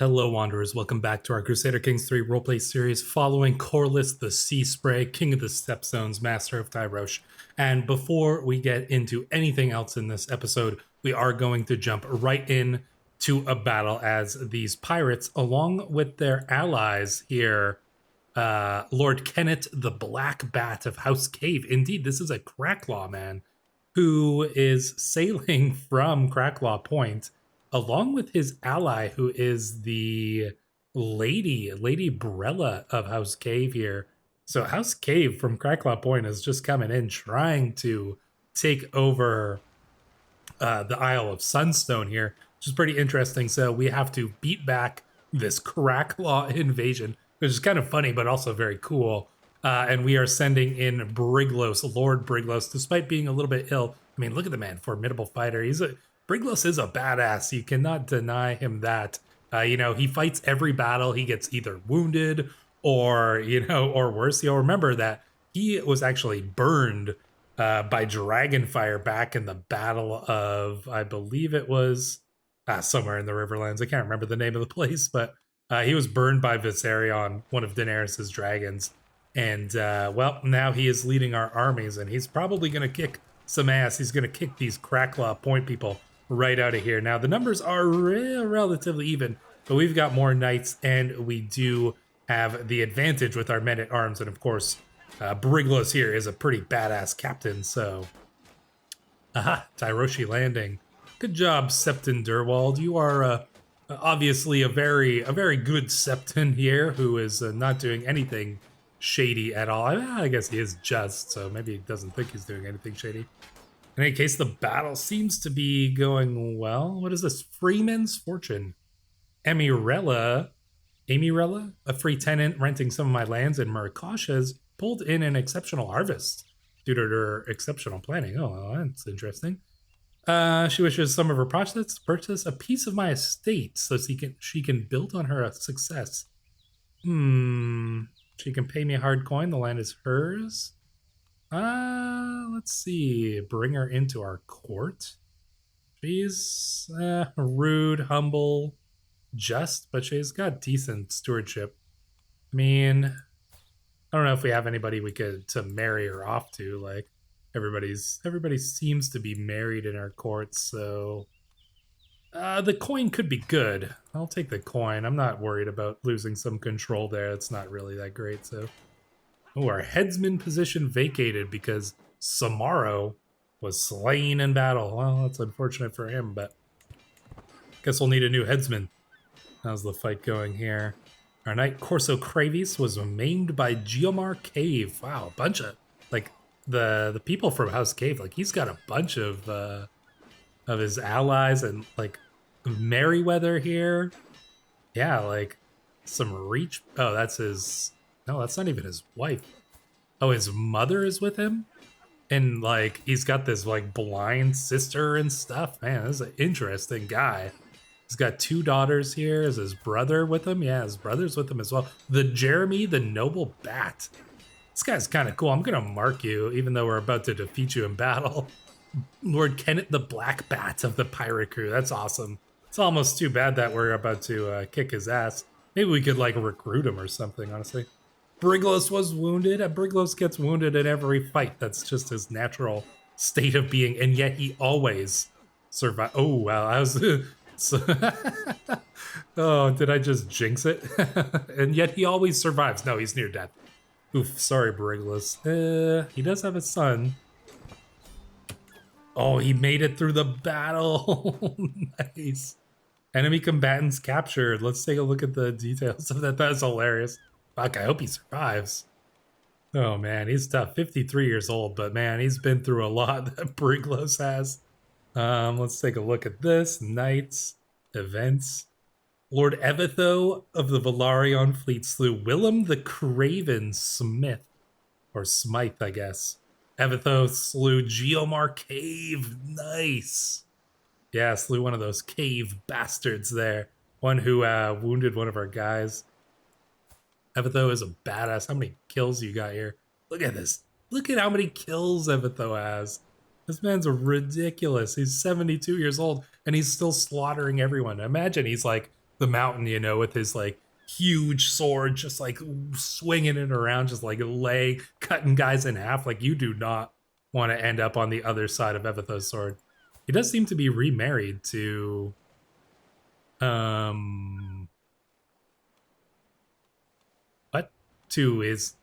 Hello, Wanderers. Welcome back to our Crusader Kings 3 roleplay series following Corlys, the Seaspray, King of the Stepstones, Master of Tyrosh. And before we get into anything else in this episode, we are going to jump right in to a battle as these pirates, along with their allies here, Lord Kennett, the Black Bat of House Cave. Indeed, this is a Cracklaw man who is sailing from Cracklaw Point along with his ally, who is the Lady Brella of House Cave here. So House Cave from Cracklaw Point is just coming in trying to take over the Isle of Sunstone here, which is pretty interesting. So we have to beat back this Cracklaw invasion, which is kind of funny, but also very cool. And we are sending in Briglos, Lord Briglos, despite being a little bit ill. I mean, look at the man, formidable fighter. Briglos is a badass. You cannot deny him that. He fights every battle. He gets either wounded or worse. You'll remember that he was actually burned by Dragonfire back in the Battle of, I believe it was somewhere in the Riverlands. I can't remember the name of the place, but he was burned by Viserion, one of Daenerys' dragons. And, now he is leading our armies, and he's probably going to kick some ass. He's going to kick these Cracklaw Point people right out of here. Now, the numbers are relatively even, but we've got more knights, and we do have the advantage with our men-at-arms. And, of course, Briglos here is a pretty badass captain, so... Aha, Tyroshi landing. Good job, Septon Durwald. You are obviously a very good Septon here, who is not doing anything shady at all. I guess he is just, so maybe he doesn't think he's doing anything shady. In any case, the battle seems to be going well. What is this? Freeman's Fortune. Amirella, a free tenant renting some of my lands in Murakash, has pulled in an exceptional harvest due to her exceptional planning. Oh, well, that's interesting. She wishes some of her projects to purchase a piece of my estate so she can build on her success. She can pay me a hard coin. The land is hers. Let's see. Bring her into our court. She's rude, humble, just, but she's got decent stewardship. I mean, I don't know if we have anybody we could to marry her off to. Like, everybody seems to be married in our court, so the coin could be good. I'll take the coin. I'm not worried about losing some control there. It's not really that great, so. Oh, our headsman position vacated because Samaro was slain in battle. Well, that's unfortunate for him, but guess we'll need a new headsman. How's the fight going here? Our knight Corso Cravis was maimed by Geomar Cave. Wow, a bunch of, like, the people from House Cave, like, he's got a bunch of his allies, and, like, Merryweather here. Yeah, like, some reach. Oh, that's his... No, that's not even his wife. Oh, his mother is with him? And, like, he's got this, like, blind sister and stuff. Man, this is an interesting guy. He's got 2 daughters here. Is his brother with him? Yeah, his brother's with him as well. The Jeremy, the Noble Bat. This guy's kind of cool. I'm going to mark you, even though we're about to defeat you in battle. Lord Kennett, the Black Bat of the pirate crew. That's awesome. It's almost too bad that we're about to kick his ass. Maybe we could, like, recruit him or something, honestly. Briglos was wounded. Briglos gets wounded in every fight. That's just his natural state of being, and yet he always survives. Oh, wow. I was... Oh, did I just jinx it? And yet he always survives. No, he's near death. Oof, sorry, Briglos. He does have a son. Oh, he made it through the battle. Nice. Enemy combatants captured. Let's take a look at the details of that. That's hilarious. Fuck, I hope he survives. Oh, man, he's tough. 53 years old, but, man, he's been through a lot that Briglos has. Let's take a look at this. Knights, events. Lord Evitho of the Velaryon fleet slew Willem the Craven Smith. Or Smythe, I guess. Evitho slew Geomar Cave. Nice. Yeah, slew one of those cave bastards there. One who wounded one of our guys. Evitho is a badass. How many kills you got here? Look at this. Look at how many kills Evitho has. This man's ridiculous. He's 72 years old, and he's still slaughtering everyone. Imagine he's like the mountain, you know, with his like huge sword, just like swinging it around, just like cutting guys in half. Like, you do not want to end up on the other side of Evitho's sword. He does seem to be remarried to what? To his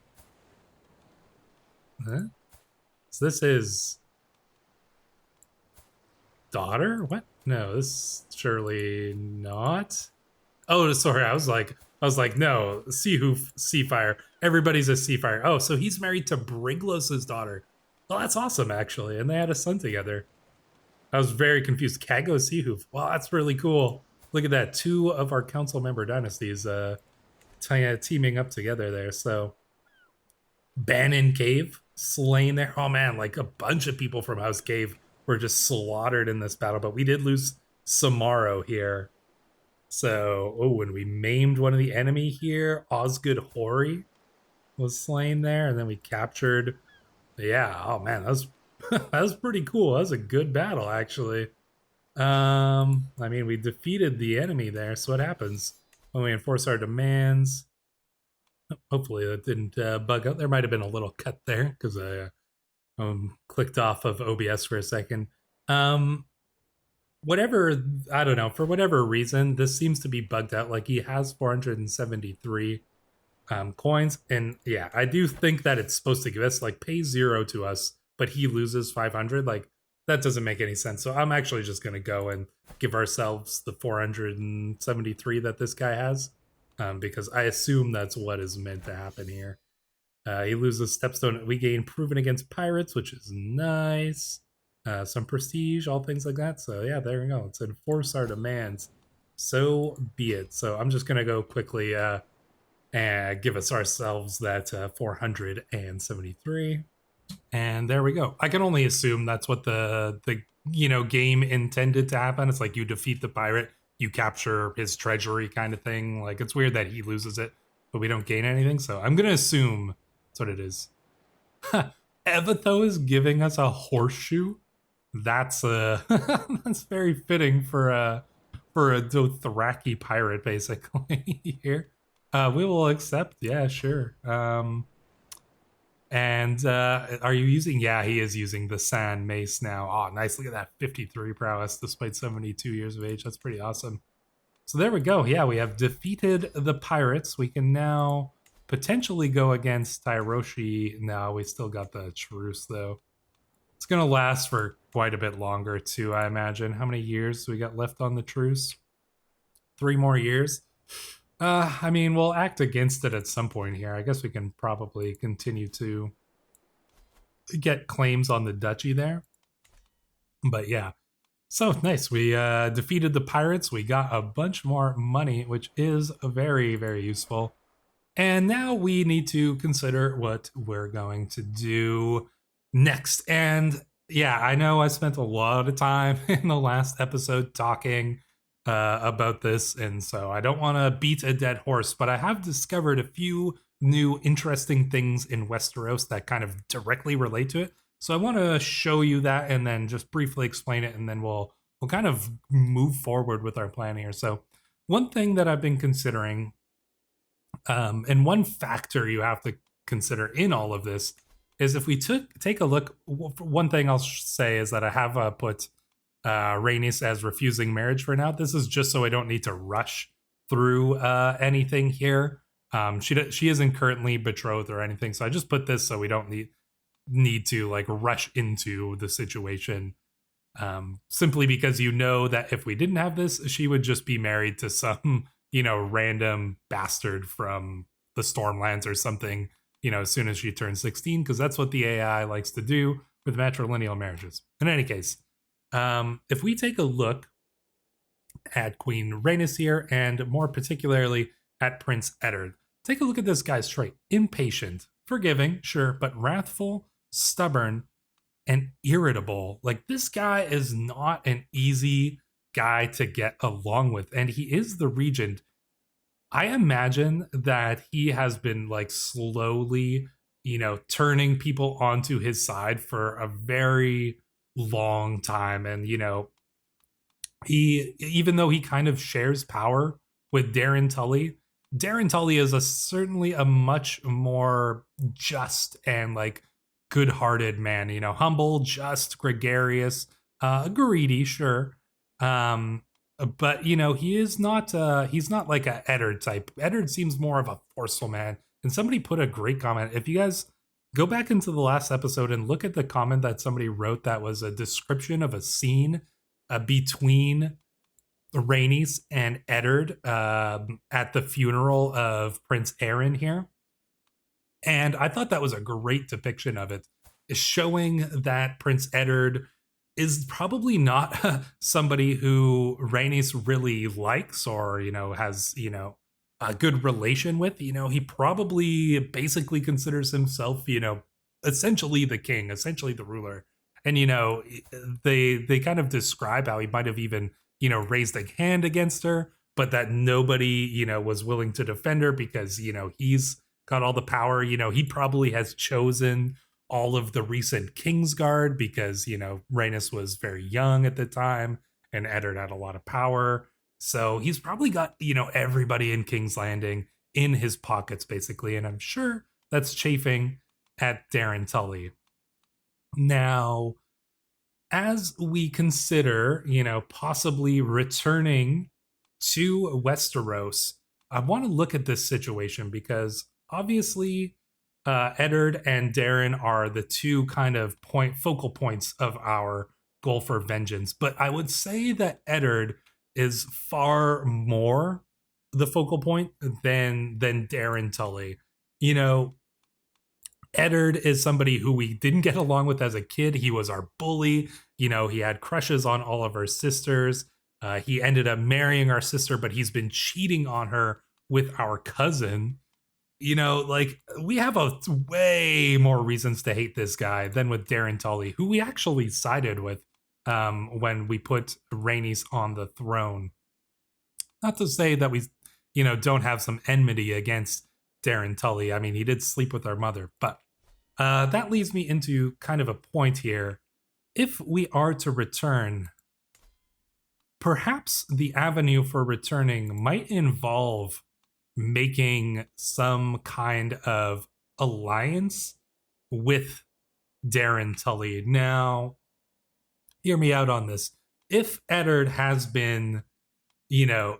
So this is daughter? What? No, this surely not. Oh, sorry. I was like, no, Seafire. Everybody's a Seafire. Oh, so he's married to Briglos's daughter. Well, that's awesome, actually. And they had a son together. I was very confused. Kago Seahoof. Wow, that's really cool. Look at that. 2 of our council member dynasties teaming up together there. So Bannon Cave slain there. Oh man, like a bunch of people from House Cave were just slaughtered in this battle, but we did lose Samaro here. So, and we maimed one of the enemy here. Osgood Hoary was slain there, and then we captured. Yeah, oh man, that was that was pretty cool. That was a good battle, actually. I mean, we defeated the enemy there. So what happens when we enforce our demands? Hopefully that didn't bug out. There might have been a little cut there because I clicked off of OBS for a second. Whatever, I don't know, for whatever reason, this seems to be bugged out. Like, he has 473 coins, and yeah, I do think that it's supposed to give us like pay 0 to us, but he loses 500. Like, that doesn't make any sense. So I'm actually just going to go and give ourselves the 473 that this guy has, because I assume that's what is meant to happen here. He loses Stepstone. We gain Proven Against Pirates, which is nice. Some prestige, all things like that. So yeah, there we go. Let's enforce our demands. So be it. So I'm just going to go quickly and give us ourselves that 473. And there we go. I can only assume that's what the game intended to happen. It's like you defeat the pirate, you capture his treasury kind of thing. Like, it's weird that he loses it, but we don't gain anything. So I'm going to assume that's what it is. Evitho is giving us a horseshoe. That's that's very fitting for a Dothraki pirate, basically. Here, we will accept. Yeah, sure. And are you using? Yeah, he is using the Sand Mace now. Oh, nice. Look at that, 53 prowess despite 72 years of age. That's pretty awesome. So there we go. Yeah, we have defeated the pirates. We can now potentially go against Tyroshi. No, we still got the truce, though. It's going to last for quite a bit longer, too, I imagine. How many years do we got left on the truce? 3 more years? I mean, we'll act against it at some point here. I guess we can probably continue to get claims on the duchy there. But yeah. So nice. We defeated the pirates. We got a bunch more money, which is very, very useful. And now we need to consider what we're going to do next. And yeah, I know I spent a lot of time in the last episode talking about this, and so I don't want to beat a dead horse, but I have discovered a few new interesting things in Westeros that kind of directly relate to it. So I want to show you that and then just briefly explain it, and then we'll kind of move forward with our plan here. So one thing that I've been considering, and one factor you have to consider in all of this, is if we take a look. One thing I'll say is that I have put Rhaenys as refusing marriage for now. This is just so I don't need to rush through anything here. She isn't currently betrothed or anything, so I just put this so we don't need to like rush into the situation. Simply because you know that if we didn't have this, she would just be married to some random bastard from the Stormlands or something. As soon as she turns 16, because that's what the AI likes to do with matrilineal marriages. In any case, if we take a look at Queen Rhaenys here, and more particularly at Prince Eddard, take a look at this guy's trait. Impatient, forgiving, sure, but wrathful, stubborn, and irritable. Like, this guy is not an easy guy to get along with, and he is the Regent. I imagine that he has been like slowly, turning people onto his side for a very long time. And, he, even though he kind of shares power with Darren Tully. Darren Tully is certainly a much more just and like good-hearted man. You know, humble, just, gregarious, greedy, sure. But you know, he's not like a Eddard type. Eddard seems more of a forceful man. And somebody put a great comment. If you guys go back into the last episode and look at the comment that somebody wrote, that was a description of a scene between Rhaenys and Eddard at the funeral of Prince Aaron here. And I thought that was a great depiction of it, showing that Prince Eddard is probably not somebody who Rhaenys really likes or, you know, has, you know, a good relation with. You know, he probably basically considers himself, you know, essentially the king, essentially the ruler. And, you know, they kind of describe how he might have even, you know, raised a hand against her, but that nobody, you know, was willing to defend her because, you know, he's got all the power. You know, he probably has chosen all of the recent Kingsguard because, you know, Rhaenys was very young at the time and Eddard had a lot of power. So he's probably got, you know, everybody in King's Landing in his pockets, basically. And I'm sure that's chafing at Darren Tully. Now, as we consider, you know, possibly returning to Westeros, I want to look at this situation because obviously Eddard and Darren are the two kind of focal points of our goal for vengeance. But I would say that Eddard is far more the focal point than Darren Tully. You know, Eddard is somebody who we didn't get along with as a kid. He was our bully. You know, he had crushes on all of our sisters. He ended up marrying our sister, but he's been cheating on her with our cousin. You know, like, we have way more reasons to hate this guy than with Darren Tully, who we actually sided with when we put Rhaenys on the throne. Not to say that we, you know, don't have some enmity against Darren Tully. I mean, he did sleep with our mother, but that leads me into kind of a point here. If we are to return, perhaps the avenue for returning might involve making some kind of alliance with Darren Tully. Now, hear me out on this. If Eddard has been, you know,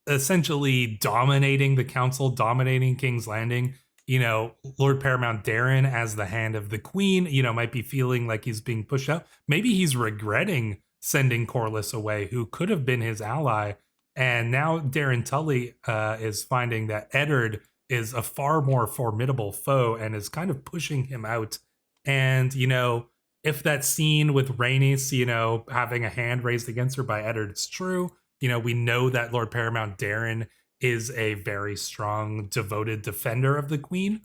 essentially dominating the council, dominating King's Landing, you know, Lord Paramount Darren as the hand of the queen, you know, might be feeling like he's being pushed out. Maybe he's regretting sending Corlys away, who could have been his ally. And now Darren Tully is finding that Eddard is a far more formidable foe and is kind of pushing him out. And, you know, if that scene with Rhaenys, you know, having a hand raised against her by Eddard is true, you know, we know that Lord Paramount Darren is a very strong, devoted defender of the queen.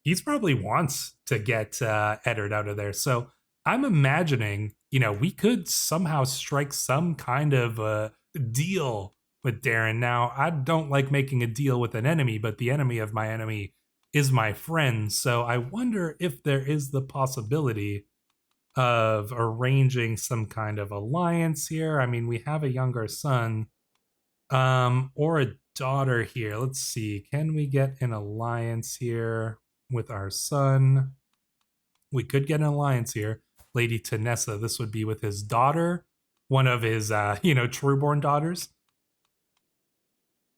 He's probably wants to get Eddard out of there. So I'm imagining, you know, we could somehow strike some kind of deal with Darren. Now, I don't like making a deal with an enemy, but the enemy of my enemy is my friend. So I wonder if there is the possibility of arranging some kind of alliance here. I mean, we have a younger son or a daughter here. Let's see. Can we get an alliance here with our son? We could get an alliance here. Lady Tanessa, this would be with his daughter, one of his, you know, trueborn daughters.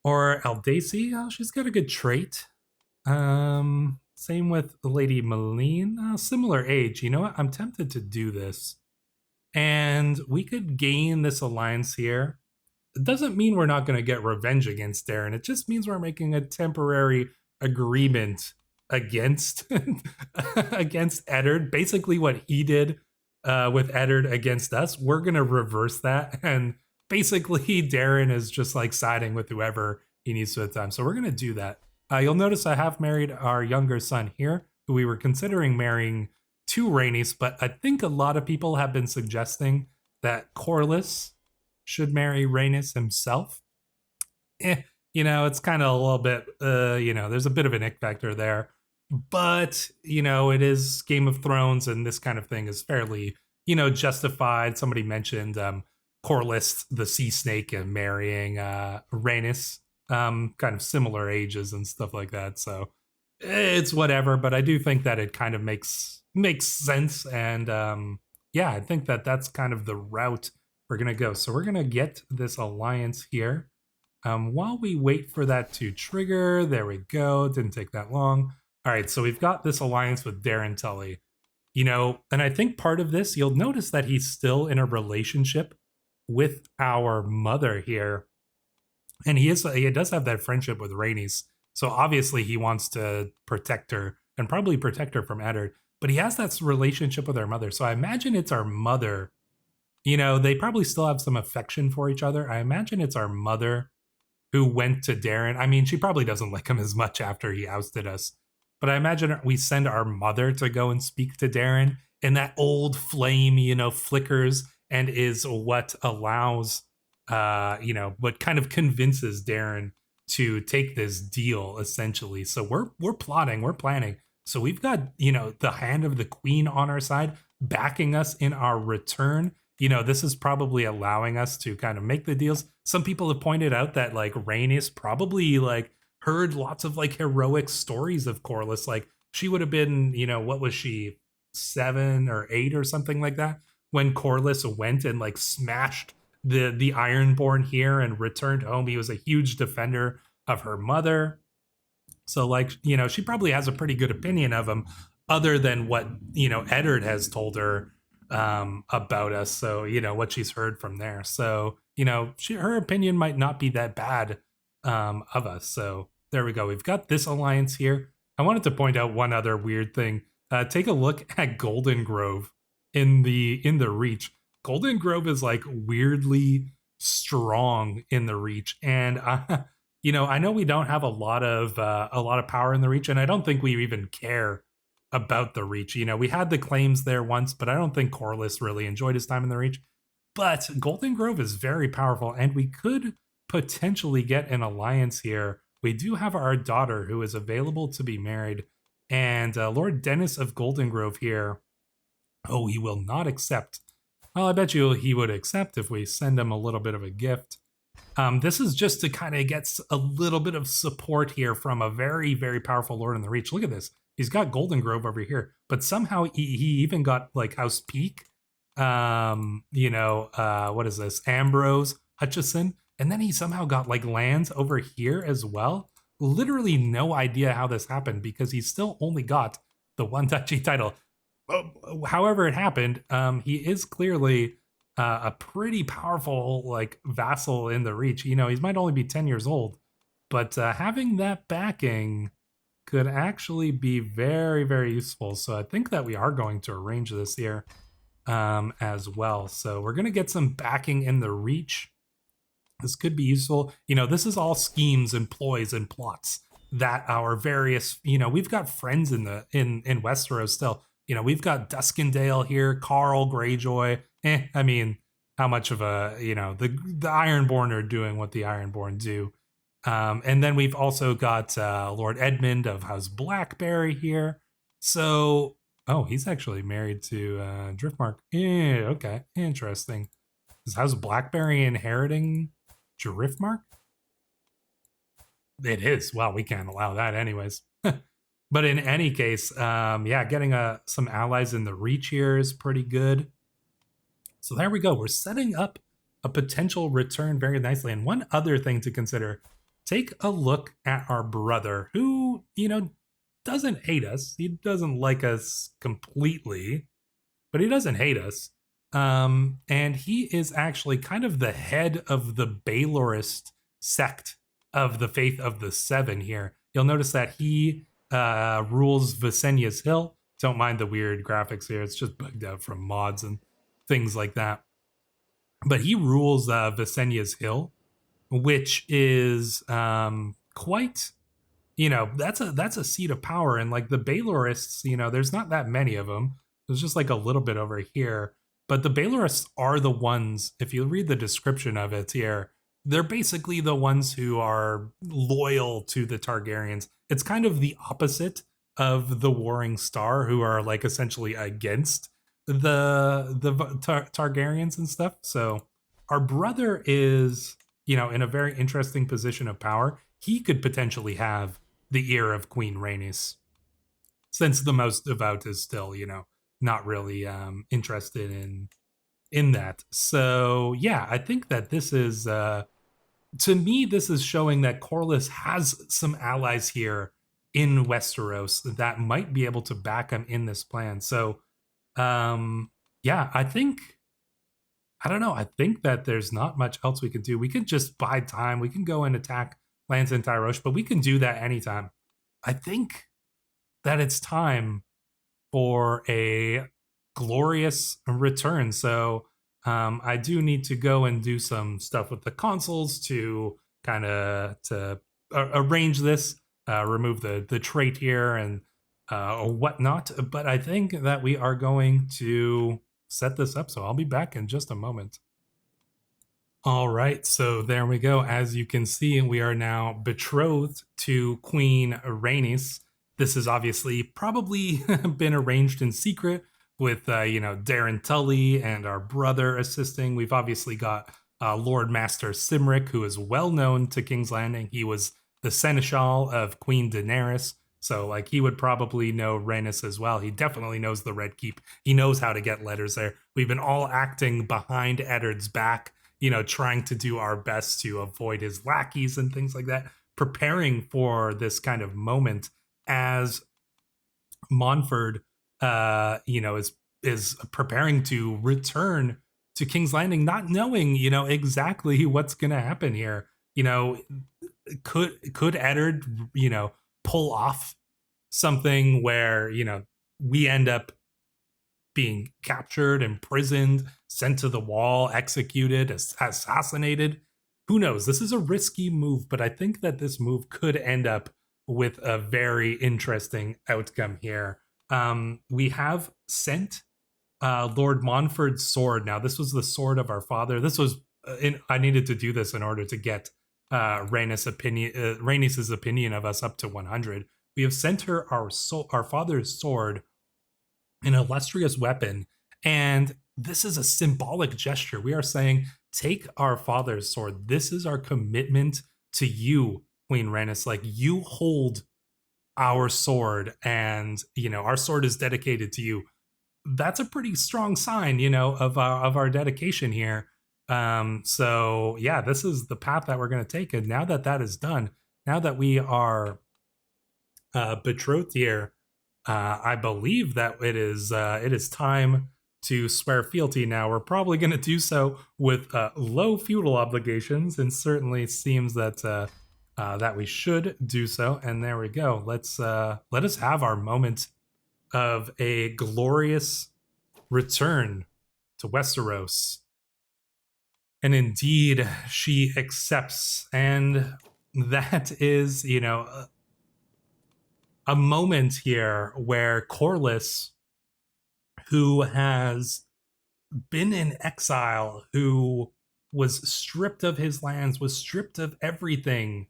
Or Aldaci. Oh, she's got a good trait. Same with Lady Malene. Similar age. You know what? I'm tempted to do this. And we could gain this alliance here. It doesn't mean we're not going to get revenge against Darren. It just means we're making a temporary agreement against against Eddard. Basically what he did with Eddard against us, we're going to reverse that. And basically Darren is just like siding with whoever he needs to at the time. So we're going to do that. You'll notice I have married our younger son here, who we were considering marrying to Rhaenys, but I think a lot of people have been suggesting that Corlys should marry Rhaenys himself. You know, it's kind of a little bit, you know, there's a bit of an ick factor there. But, you know, it is Game of Thrones, and this kind of thing is fairly, you know, justified. Somebody mentioned Corlys, the sea snake, and marrying Rhaenys, kind of similar ages and stuff like that. So it's whatever, but I do think that it kind of makes sense. And yeah, I think that that's kind of the route we're gonna go. So we're gonna get this alliance here. While we wait for that to trigger, there we go. Didn't take that long. All right, so we've got this alliance with Darren Tully. You know, and I think part of this, you'll notice that he's still in a relationship with our mother here. And he does have that friendship with Rhaenys. So obviously he wants to protect her and probably protect her from Eddard. But he has that relationship with our mother. So I imagine it's our mother. You know, they probably still have some affection for each other. I imagine it's our mother who went to Darren. I mean, she probably doesn't like him as much after he ousted us. But I imagine we send our mother to go and speak to Darren, and that old flame, you know, flickers and is what allows, you know, what kind of convinces Darren to take this deal, essentially. So we're plotting, we're planning. So we've got, you know, the hand of the queen on our side, backing us in our return. You know, this is probably allowing us to kind of make the deals. Some people have pointed out that like Rhaenys probably like heard lots of like heroic stories of Corlys. Like she would have been, you know, what was she, 7 or 8 or something like that when Corlys went and like smashed the Ironborn here and returned home. He was a huge defender of her mother. So like, you know, she probably has a pretty good opinion of him other than what, you know, Eddard has told her about us. So, you know, what she's heard from there. So, you know, her opinion might not be that bad of us. So there we go. We've got this alliance here. I wanted to point out one other weird thing. Take a look at Golden Grove in the Reach. Golden Grove is like weirdly strong in the Reach, and you know, I know we don't have a lot of power in the Reach, and I don't think we even care about the Reach. You know, we had the claims there once, but I don't think Corlys really enjoyed his time in the Reach. But Golden Grove is very powerful, and we could potentially get an alliance here. We do have our daughter who is available to be married, and Lord Dennis of Golden Grove here. Oh, he will not accept. Well, I bet you he would accept if we send him a little bit of a gift. This is just to kind of get a little bit of support here from a very, very powerful Lord in the Reach. Look at this. He's got Golden Grove over here, but somehow he even got like House Peak. You know, what is this? Ambrose Hutchison. And then he somehow got like lands over here as well. Literally no idea how this happened because he still only got the one duchy title. However it happened, he is clearly a pretty powerful like vassal in the Reach. You know, he might only be 10 years old, but having that backing could actually be very, very useful. So I think that we are going to arrange this here as well. So we're going to get some backing in the Reach. This could be useful. You know, this is all schemes and ploys and plots that our various, you know, we've got friends in Westeros still. You know, we've got Duskendale here, Carl Greyjoy. I mean, how much of a, you know, the Ironborn are doing what the Ironborn do. And then we've also got Lord Edmund of House Blackberry here. So, oh, he's actually married to Driftmark. Yeah, okay, interesting. Is House Blackberry inheriting Driftmark? It is. Well, we can't allow that anyways. But in any case, yeah, getting some allies in the Reach here is pretty good. So there we go. We're setting up a potential return very nicely. And one other thing to consider, take a look at our brother who, you know, doesn't hate us. He doesn't like us completely, but he doesn't hate us. And he is actually kind of the head of the Baelorist sect of the Faith of the Seven here. You'll notice that he rules Visenya's Hill. Don't mind the weird graphics here. It's just bugged out from mods and things like that. But he rules Visenya's Hill, which is quite, you know, that's a seat of power. And like the Baelorists, you know, there's not that many of them. There's just like a little bit over here. But the Baelorists are the ones, if you read the description of it here, they're basically the ones who are loyal to the Targaryens. It's kind of the opposite of the Warring Star, who are like essentially against the Targaryens and stuff. So our brother is, in a very interesting position of power. He could potentially have the ear of Queen Rhaenys, since the most devout is still, not really interested in that. So yeah, I think that this is to me, this is showing that Corlys has some allies here in Westeros that might be able to back him in this plan. So yeah, I don't know. I think that there's not much else we could do. We could just buy time. We can go and attack lands in Tyrosh, but we can do that anytime. I think that it's time for a glorious return. So I do need to go and do some stuff with the consoles to kind of arrange this, remove the trait here and or whatnot. But I think that we are going to set this up. So I'll be back in just a moment. All right, so there we go. As you can see, we are now betrothed to Queen Rhaenys. This has obviously probably been arranged in secret with, Darren Tully and our brother assisting. We've obviously got Lord Master Cymric, who is well known to King's Landing. He was the seneschal of Queen Daenerys. So, he would probably know Rhaenys as well. He definitely knows the Red Keep. He knows how to get letters there. We've been all acting behind Eddard's back, trying to do our best to avoid his lackeys and things like that, preparing for this kind of moment as Monford, is preparing to return to King's Landing, not knowing, exactly what's going to happen here. Could Eddard, pull off something where, we end up being captured, imprisoned, sent to the wall, executed, assassinated? Who knows? This is a risky move, but I think that this move could end up with a very interesting outcome here. We have sent Lord Monford's sword. Now, this was the sword of our father. This was I needed to do this in order to get Rhaenys' opinion of us up to 100. We have sent her our father's sword, an illustrious weapon, and this is a symbolic gesture. We are saying, take our father's sword. This is our commitment to you, Queen Rhaenys. You hold our sword, and our sword is dedicated to you. That's a pretty strong sign, of our dedication here. So yeah, this is the path that we're going to take. And now that is done, now that we are betrothed here, I believe that it is time to swear fealty. Now, we're probably going to do so with low feudal obligations, and certainly seems that that we should do so. And there we go. Let us have our moment of a glorious return to Westeros. And indeed, she accepts, and that is, a moment here where Corlys, who has been in exile, who was stripped of his lands, was stripped of everything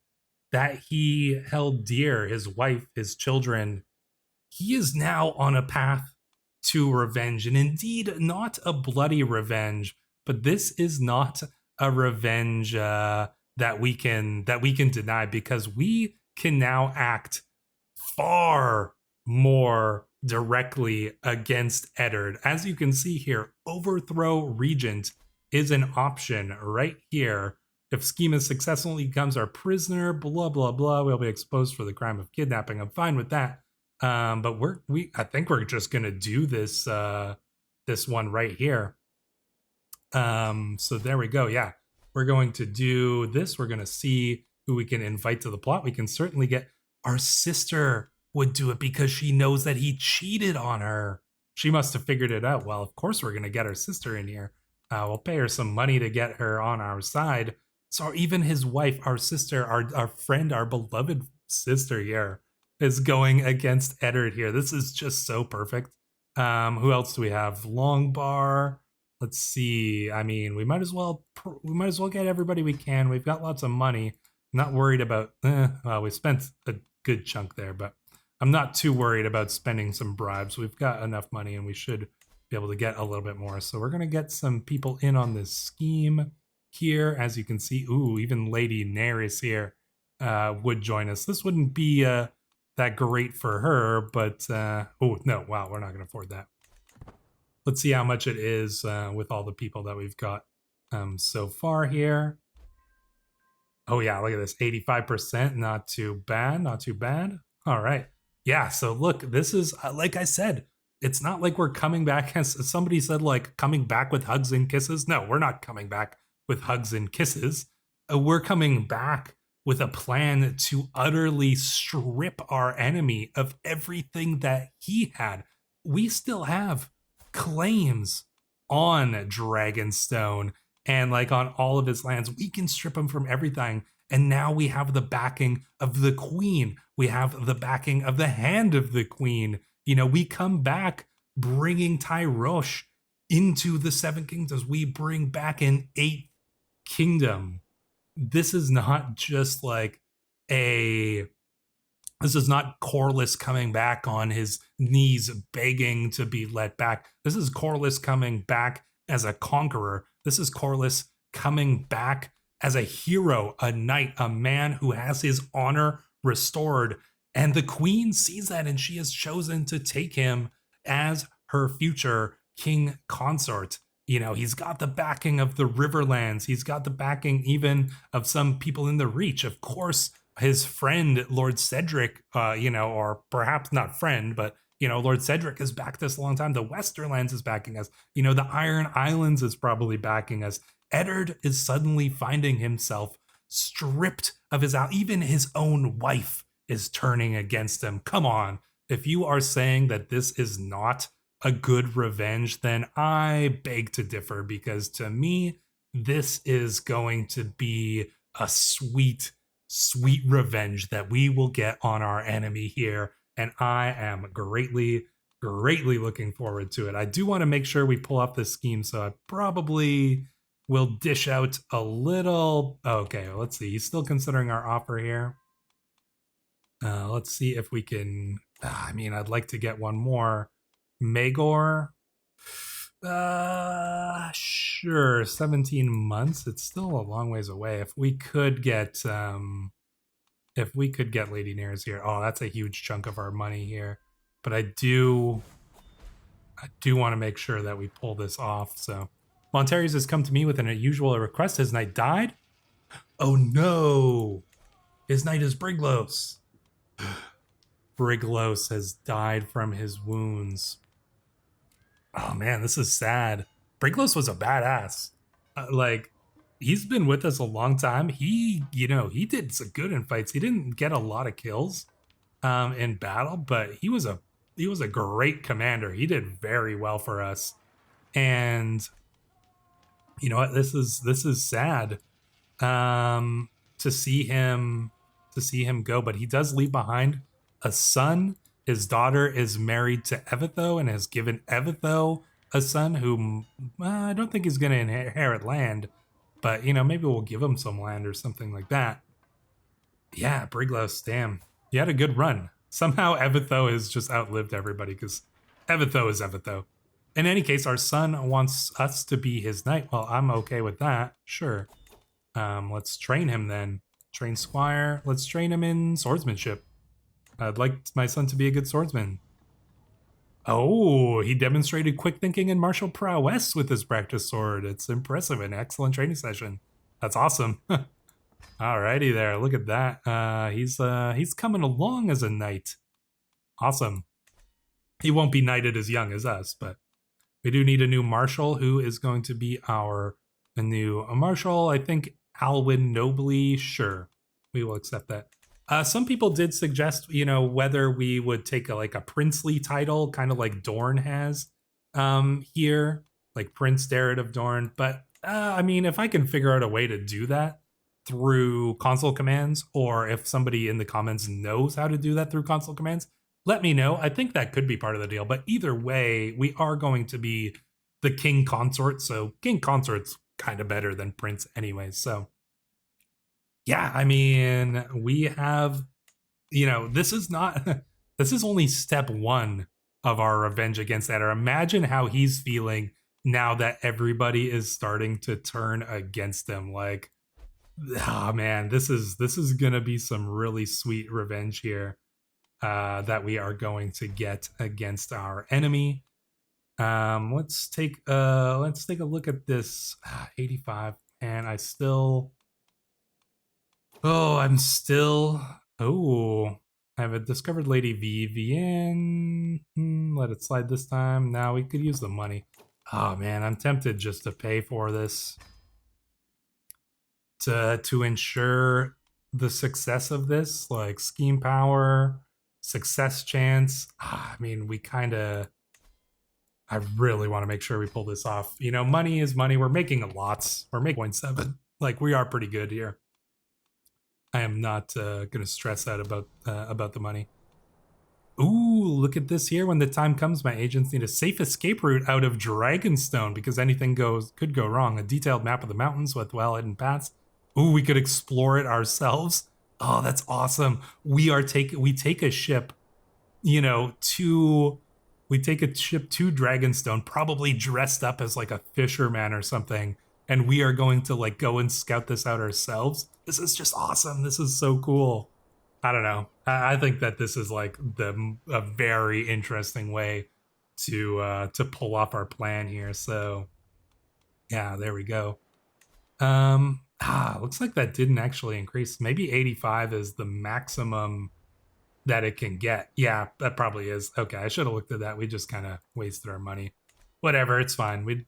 that he held dear, his wife, his children, he is now on a path to revenge. And indeed, not a bloody revenge, but this is not a revenge that we can deny, because we can now act far more directly against Eddard. As you can see here, overthrow Regent is an option right here. If Schema successfully becomes our prisoner, blah, blah, blah, we'll be exposed for the crime of kidnapping. I'm fine with that. But I think we're just going to do this, this one right here. So there we go. Yeah, we're going to do this. We're going to see who we can invite to the plot. We can certainly get our sister would do it because she knows that he cheated on her. She must have figured it out. Well, of course, we're going to get our sister in here. We'll pay her some money to get her on our side. So even his wife, our sister, our friend, our beloved sister here is going against Eddard here. This is just so perfect. Who else do we have? Longbar. Let's see. I mean, we might as well get everybody we can. We've got lots of money. Not worried about. Well, we spent a good chunk there, but I'm not too worried about spending some bribes. We've got enough money, and we should be able to get a little bit more. So we're gonna get some people in on this scheme. here. As you can see, ooh, even Lady Daenerys here would join us. This wouldn't be that great for her, but oh no, wow, we're not going to afford that. Let's see how much it is with all the people that we've got so far here. Oh yeah, look at this, 85%. Not too bad, not too bad. All right. Yeah, so look, this is, like I said, it's not like we're coming back, as somebody said, like coming back with hugs and kisses. No, we're not coming back with hugs and kisses. We're coming back with a plan to utterly strip our enemy of everything that he had. We still have claims on Dragonstone and like on all of his lands. We can strip him from everything. And now we have the backing of the queen. We have the backing of the hand of the queen. You know, we come back bringing Tyrosh into the Seven Kingdoms. We bring back an eighth kingdom. This is not just like this is not Corlys coming back on his knees begging to be let back. This is Corlys coming back as a conqueror. This is Corlys coming back as a hero, a knight, a man who has his honor restored. And the queen sees that, and she has chosen to take him as her future king consort. You know, he's got the backing of the Riverlands. He's got the backing even of some people in the Reach. Of course, his friend, Lord Cedric, or perhaps not friend, but, Lord Cedric has backed us a long time. The Westerlands is backing us. The Iron Islands is probably backing us. Eddard is suddenly finding himself stripped of his, even his own wife is turning against him. Come on. If you are saying that this is not a good revenge, then I beg to differ, because to me, this is going to be a sweet, sweet revenge that we will get on our enemy here. And I am greatly, greatly looking forward to it. I do want to make sure we pull off this scheme, so I probably will dish out a little. Okay, let's see. He's still considering our offer here. Let's see if we can. I'd like to get one more. Maegor. Sure. 17 months. It's still a long ways away. If we could get Lady Daenerys here. Oh, that's a huge chunk of our money here. But I do want to make sure that we pull this off. So Monteris has come to me with an unusual request. His knight died? Oh no! His knight is Briglos. Briglos has died from his wounds. Oh man, this is sad. Briglos was a badass. He's been with us a long time. He did some good in fights. He didn't get a lot of kills in battle, but he was a great commander. He did very well for us. And you know what? This is sad to see him go, but he does leave behind a son. His daughter is married to Evitho and has given Evitho a son who I don't think he's going to inherit land, but maybe we'll give him some land or something like that. Yeah, Briglos, damn, you had a good run. Somehow Evitho has just outlived everybody, because Evitho is Evitho. In any case, our son wants us to be his knight. Well, I'm okay with that. Sure. Let's train him then. Train Squire. Let's train him in swordsmanship. I'd like my son to be a good swordsman. Oh, he demonstrated quick thinking and martial prowess with his practice sword. It's impressive. An excellent training session. That's awesome. Alrighty there. Look at that. He's coming along as a knight. Awesome. He won't be knighted as young as us, but we do need a new marshal who is going to be a new marshal. I think Alwyn Nobly. Sure, we will accept that. Some people did suggest, whether we would take a princely title, kind of like Dorne has here, like Prince Darrett of Dorne. But if I can figure out a way to do that through console commands, or if somebody in the comments knows how to do that through console commands, let me know. I think that could be part of the deal. But either way, we are going to be the king consort. So king consort's kind of better than prince anyway. So yeah, we have, this is only step one of our revenge against Eddard. Imagine how he's feeling now that everybody is starting to turn against him. Like, oh man, this is gonna be some really sweet revenge here that we are going to get against our enemy. Let's take a look at this. 85, and I still I'm still I have a discovered lady Vivienne. Let it slide this time. Now we could use the money. Oh man, I'm tempted just to pay for this to ensure the success of this, like scheme power, success chance. I mean, I really want to make sure we pull this off. You know, money is money. We're making lots. We're making 0.7. Like, we are pretty good here. I am not going to stress out about the money. Ooh, look at this here. When the time comes, my agents need a safe escape route out of Dragonstone because anything could go wrong. A detailed map of the mountains with well-hidden paths. Ooh, we could explore it ourselves. Oh, that's awesome. We take a ship, you know, we take a ship to Dragonstone, probably dressed up as like a fisherman or something, and we are going to like go and scout this out ourselves. This is just awesome. This is so cool. I don't know. I think that this is like a very interesting way to pull off our plan here. So yeah, there we go. Looks like that didn't actually increase. Maybe 85 is the maximum that it can get. Yeah, that probably is. Okay, I should have looked at that. We just kind of wasted our money. Whatever, it's fine. We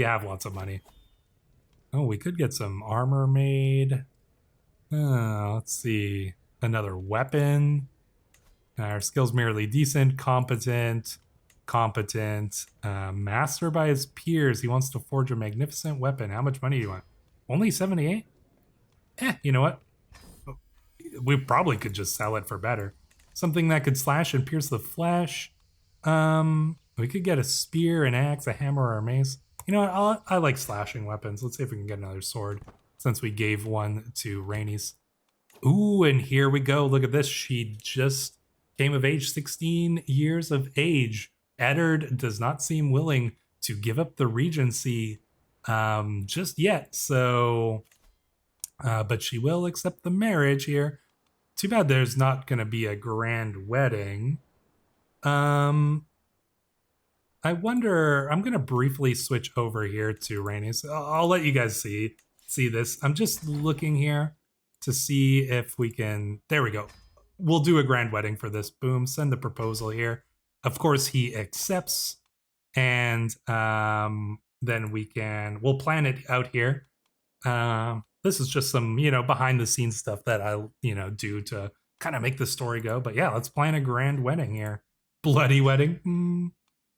have lots of money. Oh, we could get some armor made. Let's see. Another weapon. Our skills merely decent, competent, master by his peers. He wants to forge a magnificent weapon. How much money do you want? Only 78? You know what? We probably could just sell it for better. Something that could slash and pierce the flesh. We could get a spear, an axe, a hammer, or a mace. You know what? I like slashing weapons. Let's see if we can get another sword, since we gave one to Rhaenys. Ooh, and here we go. Look at this. She just came of age, 16 years of age. Eddard does not seem willing to give up the regency just yet. So, but she will accept the marriage here. Too bad there's not going to be a grand wedding. I wonder, I'm going to briefly switch over here to Rhaenys. I'll let you guys see this. I'm just looking here to see if we can, there we go. We'll do a grand wedding for this. Boom, send the proposal here. Of course, he accepts, and then we'll plan it out here. This is just some, behind the scenes stuff that I, do to kind of make the story go. But yeah, let's plan a grand wedding here. Bloody wedding.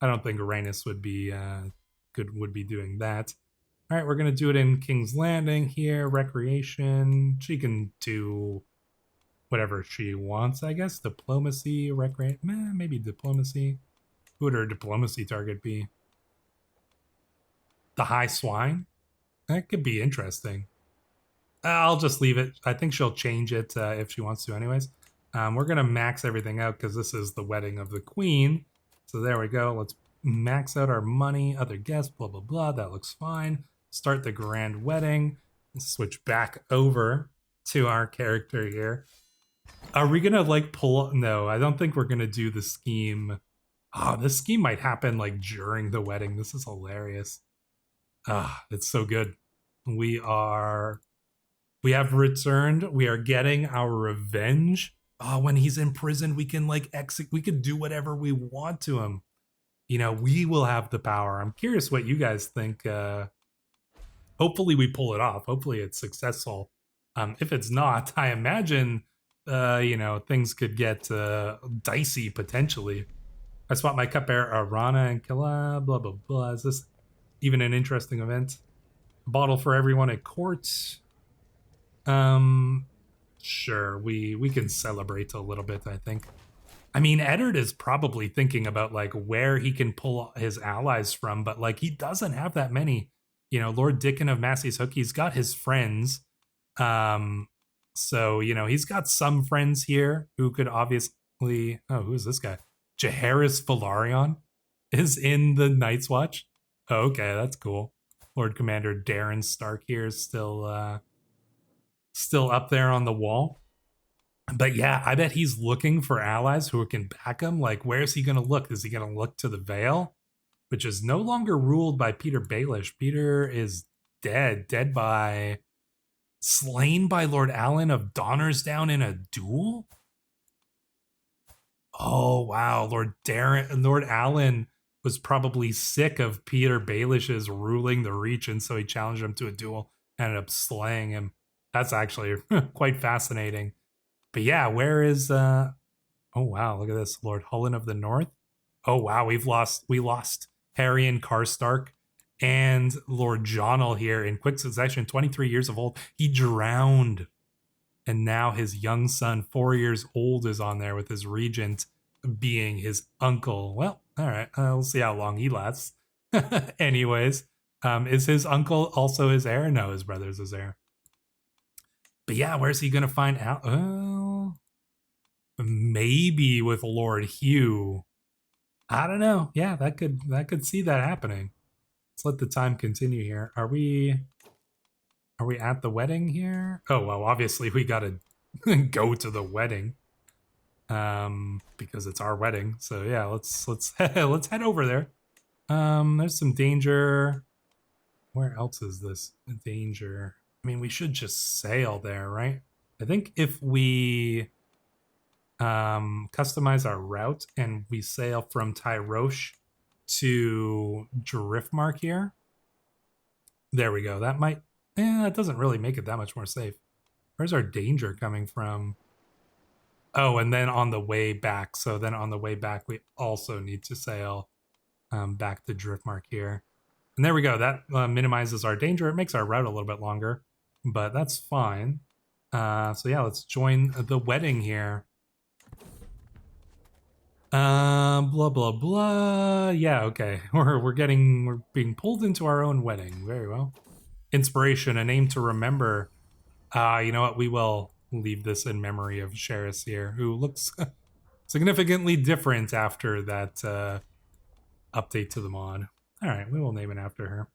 I don't think Rhaenys would be doing that. All right, we're gonna do it in King's Landing here. Recreation. She can do whatever she wants, I guess. Diplomacy, maybe diplomacy. Who would her diplomacy target be? The High Swine? That could be interesting. I'll just leave it. I think she'll change it if she wants to anyways. We're gonna max everything out because this is the wedding of the queen. So there we go. Let's max out our money. Other guests, blah, blah, blah. That looks fine. Start the grand wedding. Switch back over to our character here. Are we going to like pull? No, I don't think we're going to do the scheme. Oh, this scheme might happen like during the wedding. This is hilarious. It's so good. We have returned. We are getting our revenge. When he's in prison, we can like we could do whatever we want to him. We will have the power. I'm curious what you guys think. Hopefully we pull it off. Hopefully it's successful. If it's not, I imagine, things could get dicey potentially. I swap my cup heir Arana and Killa, blah, blah, blah. Is this even an interesting event? A bottle for everyone at court. Sure, we can celebrate a little bit, I think. I mean, Eddard is probably thinking about like where he can pull his allies from, but like he doesn't have that many. Lord Dickon of Massey's Hook, he's got his friends. So, he's got some friends here who could obviously, who's this guy? Jaehaerys Velaryon. is in the Night's Watch. Oh, okay, that's cool. Lord Commander Darren Stark here is still up there on the wall. But yeah, I bet he's looking for allies who can back him. Like, where's he going to look? Is he going to look to the Vale, which is no longer ruled by Peter Baelish? Peter is dead by, slain by Lord Allen of Donnersdown in a duel. Oh wow, Lord Allen was probably sick of Peter Baelish's ruling the Reach, and so he challenged him to a duel, ended up slaying him. That's actually quite fascinating. But yeah, where is oh wow, look at this. Lord Hullen of the North. Oh wow, we lost Harry and Karstark and Lord Jonel here in quick succession, 23 years of old. He drowned. And now his young son, 4 years old, is on there with his regent being his uncle. Well, all right, we'll see how long he lasts. Anyways, is his uncle also his heir? No, his brother's his heir. But yeah, where's he gonna find out? Maybe with Lord Hugh. I don't know. Yeah, that could see that happening. Let's let the time continue here. Are we at the wedding here? Oh well, obviously we gotta go to the wedding, because it's our wedding. So yeah, let's let's head over there. There's some danger. Where else is this danger? I mean, we should just sail there, right? I think if we customize our route and we sail from Tyrosh to Driftmark here. There we go. That might, that doesn't really make it that much more safe. Where's our danger coming from? Oh, and then on the way back. So then on the way back, we also need to sail back to Driftmark here. And there we go. That minimizes our danger. It makes our route a little bit longer, but that's fine. So yeah, let's join the wedding here. Blah blah blah. Yeah, okay. We're being pulled into our own wedding. Very well. Inspiration, a name to remember. You know what? We will leave this in memory of Sheris here, who looks significantly different after that update to the mod. All right, we will name it after her.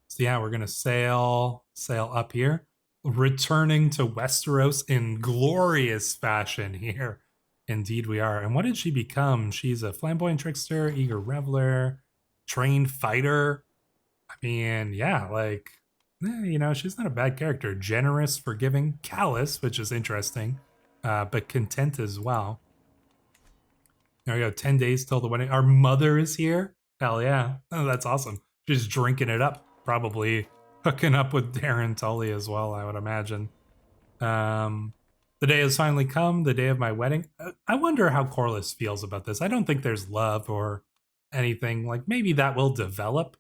So yeah, we're gonna sail up here, returning to Westeros in glorious fashion here. Indeed we are. And what did she become? She's a flamboyant trickster, eager reveler, trained fighter. I mean, yeah, like, you know, she's not a bad character. Generous, forgiving, callous, which is interesting, but content as well. There we go, 10 days till the wedding. Our mother is here. Hell yeah. Oh, that's awesome. She's drinking it up. Probably hooking up with Darren Tully as well, I would imagine. The day has finally come, the day of my wedding. I wonder how Corlys feels about this. I don't think there's love or anything. Like, maybe that will develop,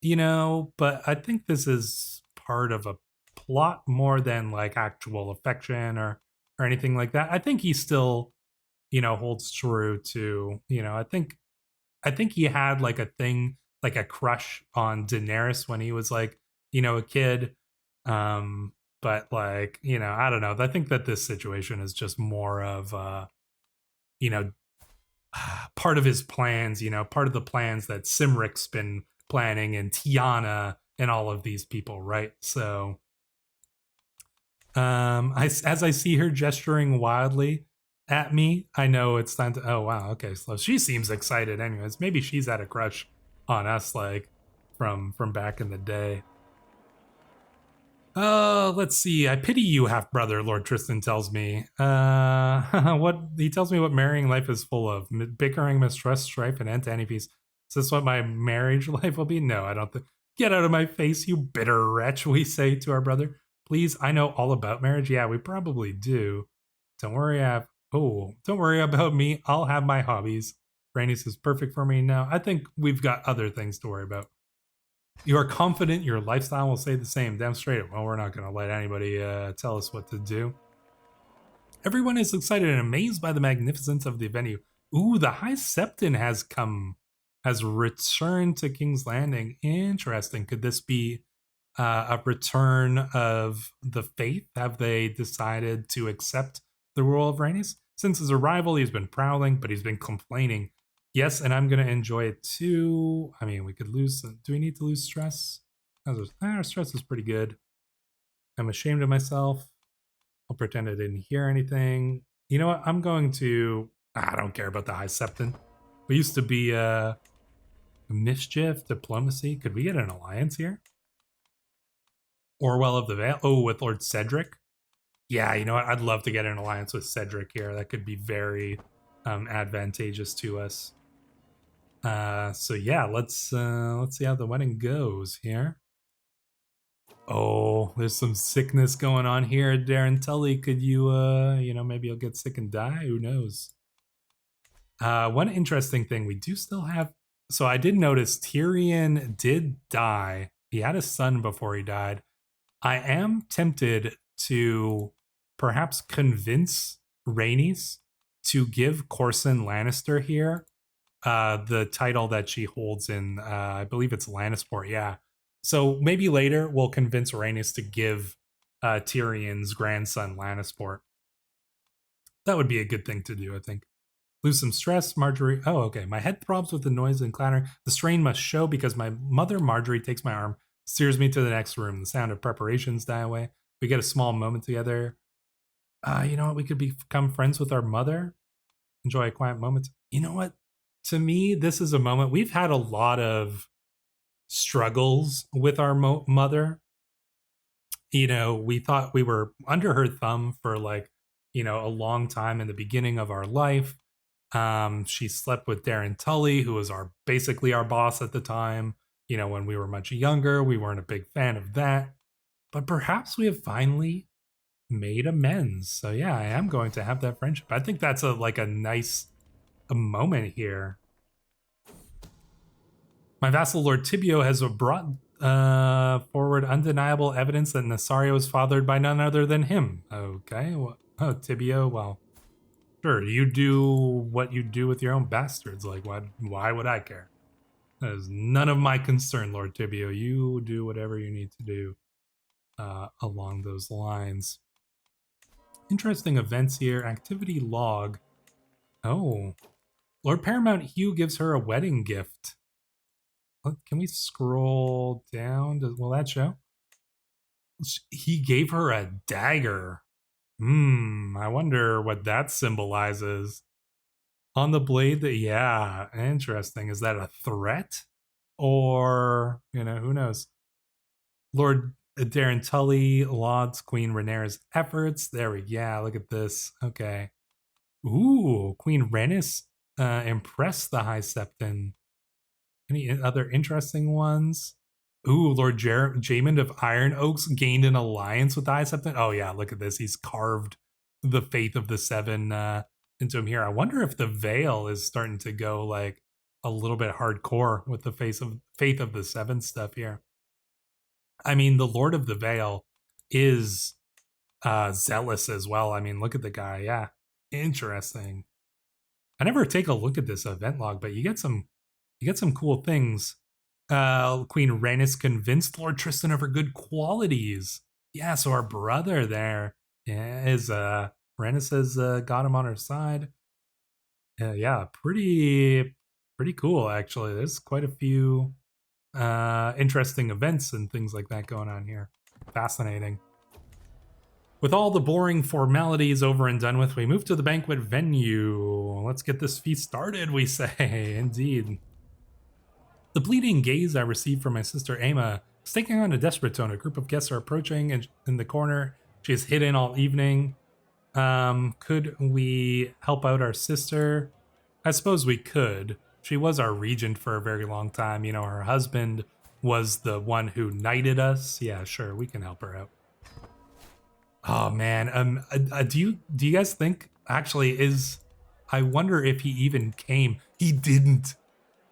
you know, but I think this is part of a plot more than like actual affection or anything like that. I think he still, you know, holds true to, you know, I think he had like a thing, like a crush on Daenerys when he was like, you know, a kid. But like, you know, I don't know. I think that this situation is just more of, you know, part of his plans, you know, part of the plans that Cymric's been planning and Tiana and all of these people, right? So, as I see her gesturing wildly at me, I know it's time to, oh wow, okay, so she seems excited anyways. Maybe she's had a crush on us, like, from back in the day. Let's see. I pity you, half-brother, Lord Tristan tells me. What he tells me what marrying life is full of. Bickering, mistrust, strife, and anti-peace. Is this what my marriage life will be? No, I don't think. Get out of my face, you bitter wretch, we say to our brother. Please, I know all about marriage. Yeah, we probably do. Don't worry, don't worry about me. I'll have my hobbies. Rhaenys is perfect for me now. I think we've got other things to worry about. You are confident your lifestyle will stay the same. Damn straight. Well, we're not going to let anybody tell us what to do. Everyone is excited and amazed by the magnificence of the venue. Ooh, the High Septon has returned to King's Landing. Interesting. Could this be a return of the faith? Have they decided to accept the rule of Rhaenys? Since his arrival, he's been prowling, but he's been complaining Yes, and I'm going to enjoy it too. I mean, we could lose. Do we need to lose stress? Our stress is pretty good. I'm ashamed of myself. I'll pretend I didn't hear anything. You know what? I'm going to. I don't care about the High Septon. We used to be mischief, diplomacy. Could we get an alliance here? Orwell of the Vale. Oh, with Lord Cedric. Yeah, you know what? I'd love to get an alliance with Cedric here. That could be very advantageous to us. So yeah, let's see how the wedding goes here. Oh, there's some sickness going on here. Darren Tully, could you maybe you'll get sick and die? Who knows? One interesting thing, we do still have. So I did notice Tyrion did die. He had a son before he died. I am tempted to perhaps convince Rhaenys to give Corson Lannister here the title that she holds in, I believe it's Lannisport. Yeah. So maybe later we'll convince Rhaenys to give Tyrion's grandson Lannisport. That would be a good thing to do, I think. Lose some stress, Marjorie. Oh, okay. My head throbs with the noise and clatter. The strain must show because my mother, Marjorie, takes my arm, steers me to the next room. The sound of preparations die away. We get a small moment together. You know what? We could become friends with our mother. Enjoy a quiet moment. You know what? To me, this is a moment. We've had a lot of struggles with our mother. You know, we thought we were under her thumb for like, a long time in the beginning of our life. She slept with Darren Tully, who was basically our boss at the time. When we were much younger, we weren't a big fan of that. But perhaps we have finally made amends. So yeah, I am going to have that friendship. I think that's a nice moment here. My vassal Lord Tibio has brought forward undeniable evidence that Nasario was fathered by none other than him. Okay, well, Tibio, well, sure, you do what you do with your own bastards. Like, why would I care? That is none of my concern, Lord Tibio. You do whatever you need to do along those lines. Interesting events here. Activity log. Oh, Lord Paramount Hugh gives her a wedding gift. Can we scroll down? Will that show? He gave her a dagger. I wonder what that symbolizes. On the blade, yeah, interesting. Is that a threat? Or, who knows? Lord Darren Tully lauds Queen Rhaenyra's efforts. There we go. Look at this. Okay. Ooh, Queen Rhaenys impressed the High Septon. Any other interesting ones? Ooh, Lord Jaemond of Iron Oaks gained an alliance with the High Septon. Oh yeah, look at this. He's carved the Faith of the Seven into him here. I wonder if the Vale is starting to go like a little bit hardcore with the Faith of the Seven stuff here. I mean, the Lord of the Vale is zealous as well. I mean, look at the guy. Yeah, interesting. I never take a look at this event log, but you get some cool things. Queen Rhaenys convinced Lord Tristan of her good qualities. Yeah, so our brother there is Rhaenys has got him on her side. Yeah, pretty cool actually. There's quite a few interesting events and things like that going on here. Fascinating. With all the boring formalities over and done with, we move to the banquet venue. Let's get this feast started, we say. Indeed. The pleading gaze I received from my sister Emma is taking on a desperate tone. A group of guests are approaching and in the corner. She is hidden all evening. Could we help out our sister? I suppose we could. She was our regent for a very long time. Her husband was the one who knighted us. Yeah, sure, we can help her out. Oh man, do you guys think actually I wonder if he even came. He didn't.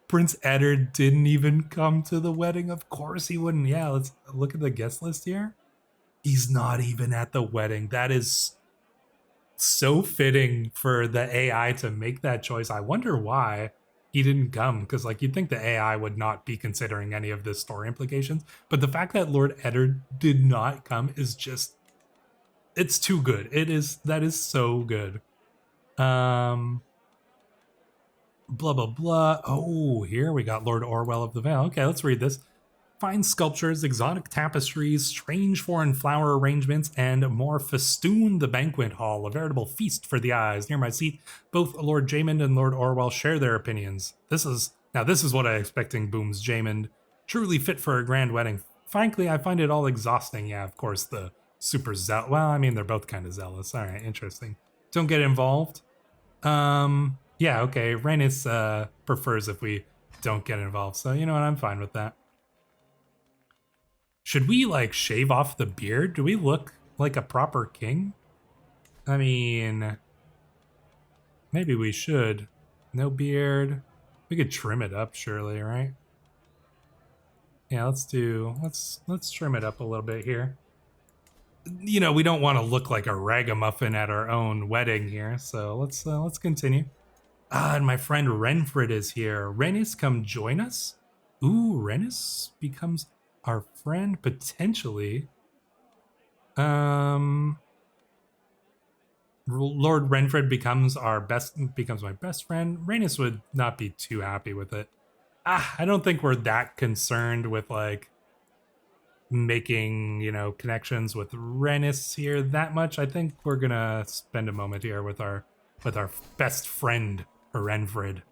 Prince Eddard didn't even come to the wedding. Of course he wouldn't. Yeah, let's look at the guest list here. He's not even at the wedding. That is so fitting for the AI to make that choice. I wonder why he didn't come, because you'd think the AI would not be considering any of the story implications. But the fact that Lord Eddard did not come is just, it's too good. That is so good. blah, blah, blah. Oh, here we got Lord Orwell of the Vale. Okay, let's read this. Fine sculptures, exotic tapestries, strange foreign flower arrangements, and more festoon the banquet hall, a veritable feast for the eyes. Near my seat, both Lord Jaymond and Lord Orwell share their opinions. This is what I expecting, booms Jaymond. Truly fit for a grand wedding. Frankly, I find it all exhausting. Yeah, of course, the super well, I mean, they're both kind of zealous. All right, interesting. Don't get involved. Yeah, okay. Rhaenys prefers if we don't get involved, so you know what, I'm fine with that. Should we, like, shave off the beard? Do we look like a proper king? I mean, maybe we should. No beard. We could trim it up, surely, right? Yeah, let's trim it up a little bit here. You know, we don't want to look like a ragamuffin at our own wedding here, so let's continue. Ah, and my friend Renfred is here. Rhaenys, come join us? Ooh, Rhaenys becomes our friend, potentially. Lord Renfred becomes my best friend. Rhaenys would not be too happy with it. I don't think we're that concerned with, like, making, you know, connections with Rhaenys here that much. I think we're gonna spend a moment here with our best friend Renfred.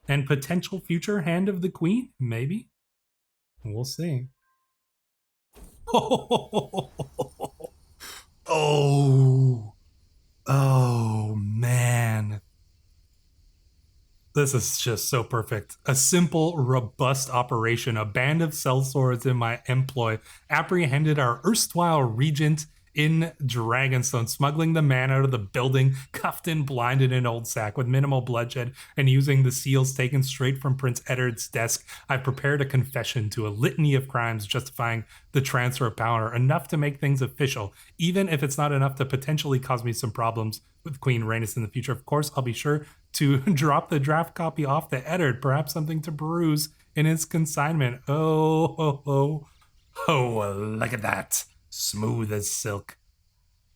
And potential future Hand of the Queen, maybe? We'll see. Oh, oh man. This is just so perfect. A simple, robust operation. A band of sellswords in my employ apprehended our erstwhile regent in Dragonstone, smuggling the man out of the building, cuffed and blind in an old sack with minimal bloodshed, and using the seals taken straight from Prince Eddard's desk. I've prepared a confession to a litany of crimes justifying the transfer of power, enough to make things official, even if it's not enough to potentially cause me some problems with Queen Rhaenys in the future. Of course, I'll be sure to drop the draft copy off to Eddard, perhaps something to peruse in his consignment. Oh, ho, ho. Oh, look at that. Smooth as silk.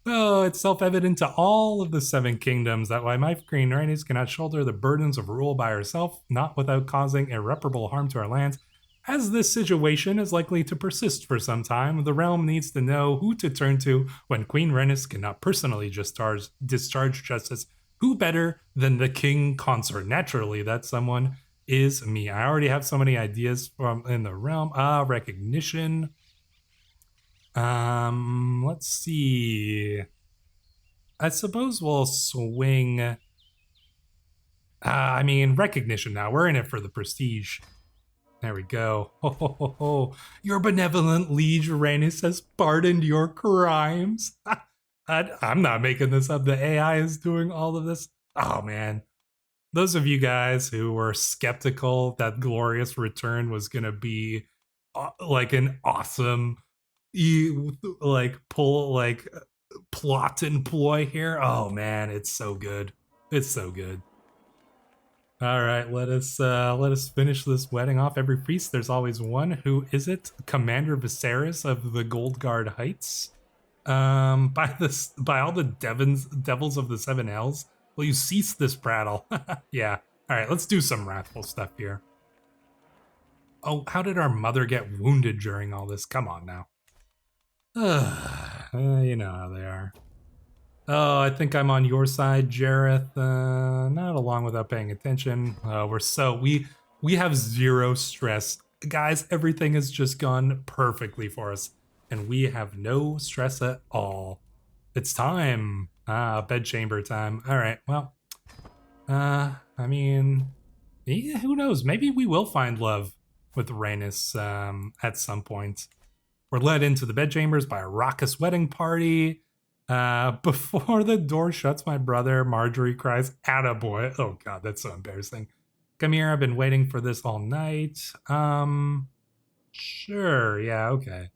Oh, it's self-evident to all of the Seven Kingdoms that why my Queen Rhaenys cannot shoulder the burdens of rule by herself, not without causing irreparable harm to our lands. As this situation is likely to persist for some time, the realm needs to know who to turn to when Queen Rhaenys cannot personally discharge justice. Who better than the King Consort? Naturally, that someone is me. I already have so many ideas from in the realm. Recognition. Let's see. I suppose we'll swing. I mean, recognition now. We're in it for the prestige. There we go. Ho, ho, ho, ho. Your benevolent liege Rhaenys has pardoned your crimes. I'm not making this up. The AI is doing all of this. Oh, man. Those of you guys who were skeptical that Glorious Return was going to be like an awesome plot and ploy here. Oh man, it's so good. It's so good. All right, let us finish this wedding off. Every feast, there's always one. Who is it? Commander Viserys of the Goldguard Heights. By all the devils of the Seven Hells, will you cease this prattle? Yeah. All right, let's do some wrathful stuff here. Oh, how did our mother get wounded during all this? Come on now. You know how they are. Oh, I think I'm on your side, Jareth. Not along without paying attention. We have zero stress. Guys, everything has just gone perfectly for us. And we have no stress at all. It's time. Bedchamber time. All right, well. I mean, yeah, who knows? Maybe we will find love with Rhaenys at some point. We're led into the bedchambers by a raucous wedding party. Before the door shuts, my brother Marjorie cries, "Attaboy." Oh god, that's so embarrassing. Come here, I've been waiting for this all night. Sure, yeah, okay.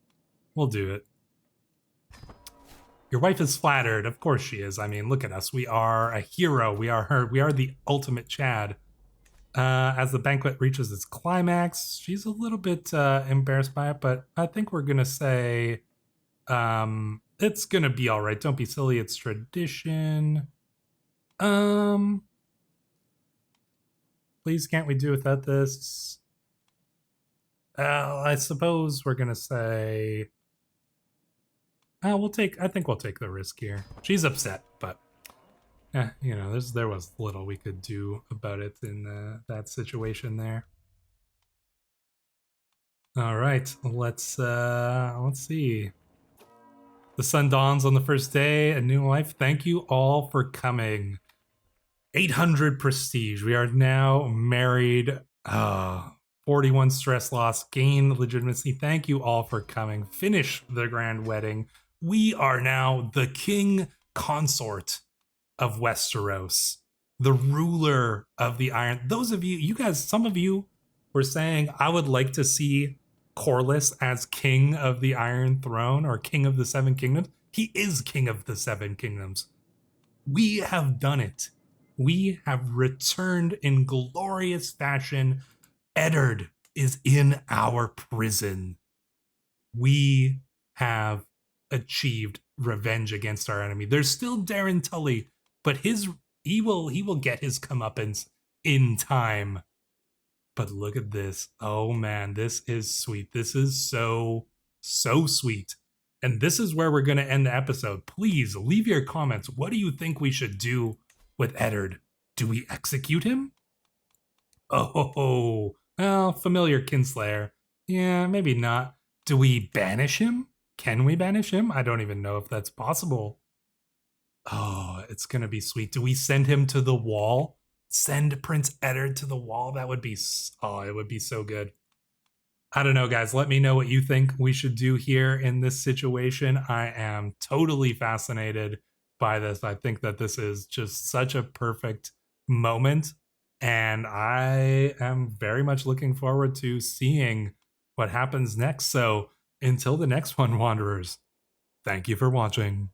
We'll do it. Your wife is flattered. Of course she is. I mean, look at us. We are a hero. We are her. We are the ultimate Chad. As the banquet reaches its climax, she's a little bit embarrassed by it, but I think we're gonna say it's gonna be all right. Don't be silly. It's tradition. Please, can't we do without this? I suppose we're gonna say, I think we'll take the risk here. She's upset, but you know, there was little we could do about it in that situation there. All right, let's see. The sun dawns on the first day, a new life. Thank you all for coming. 800 prestige. We are now married. 41 stress loss. Gain legitimacy. Thank you all for coming. Finish the grand wedding. We are now the king consort of Westeros, the ruler of the Iron. Those of you guys, some of you were saying, I would like to see Corlys as king of the Iron Throne or king of the Seven Kingdoms. He is king of the Seven Kingdoms. We have done it. We have returned in glorious fashion. Eddard is in our prison. We have achieved revenge against our enemy. There's still Darren Tully, but he will get his comeuppance in time. But look at this. Oh man, this is sweet. This is so sweet. And this is where we're going to end the episode. Please leave your comments. What do you think we should do with Eddard? Do we execute him? Oh, well, familiar kinslayer. Yeah, maybe not. Do we banish him? Can we banish him? I don't even know if that's possible. Oh, it's going to be sweet. Do we send him to the wall? Send Prince Eddard to the wall? That would be, it would be so good. I don't know, guys. Let me know what you think we should do here in this situation. I am totally fascinated by this. I think that this is just such a perfect moment. And I am very much looking forward to seeing what happens next. So until the next one, Wanderers, thank you for watching.